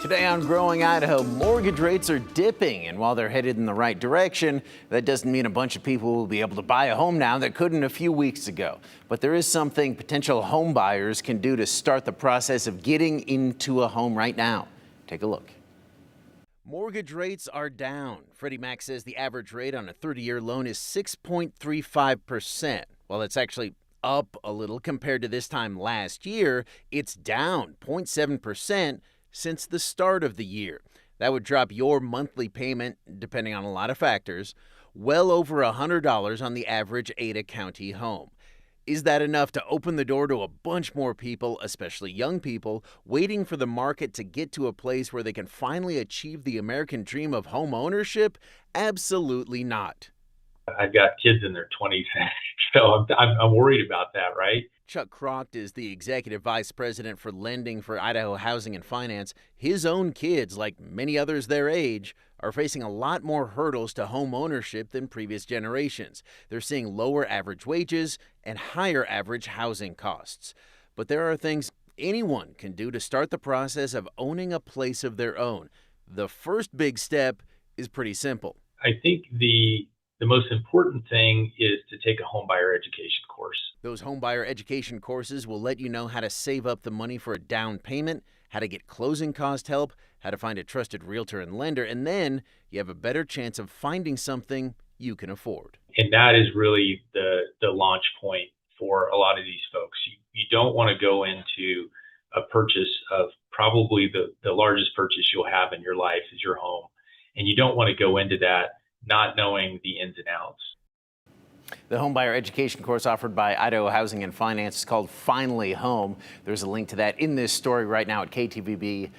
Today on Growing Idaho, mortgage rates are dipping, and while they're headed in the right direction, that doesn't mean a bunch of people will be able to buy a home now that couldn't a few weeks ago. But there is something potential home buyers can do to start the process of getting into a home right now. Take a look. Mortgage rates are down. Freddie Mac says the average rate on a 30-year loan is 6.35%. Well, it's actually up a little compared to this time last year. It's down 0.7% since the start of the year. That would drop your monthly payment, depending on a lot of factors, well over $100 on the average Ada County home. Is that enough to open the door to a bunch more people, especially young people, waiting for the market to get to a place where they can finally achieve the American dream of home ownership? Absolutely not. I've got kids in their 20s, so I'm worried about that, right? Chuck Croft is the executive vice president for lending for Idaho Housing and Finance. His own kids, like many others their age, are facing a lot more hurdles to home ownership than previous generations. They're seeing lower average wages and higher average housing costs. But there are things anyone can do to start the process of owning a place of their own. The first big step is pretty simple. I think the most important thing is to take a homebuyer education course. Those homebuyer education courses will let you know how to save up the money for a down payment, how to get closing cost help, how to find a trusted realtor and lender, and then you have a better chance of finding something you can afford. And that is really the launch point for a lot of these folks. You don't want to go into a purchase of probably the largest purchase you'll have in your life is your home. And you don't want to go into that not knowing the ins and outs. The homebuyer education course offered by Idaho Housing and Finance is called Finally Home. There's a link to that in this story right now at ktvb.com.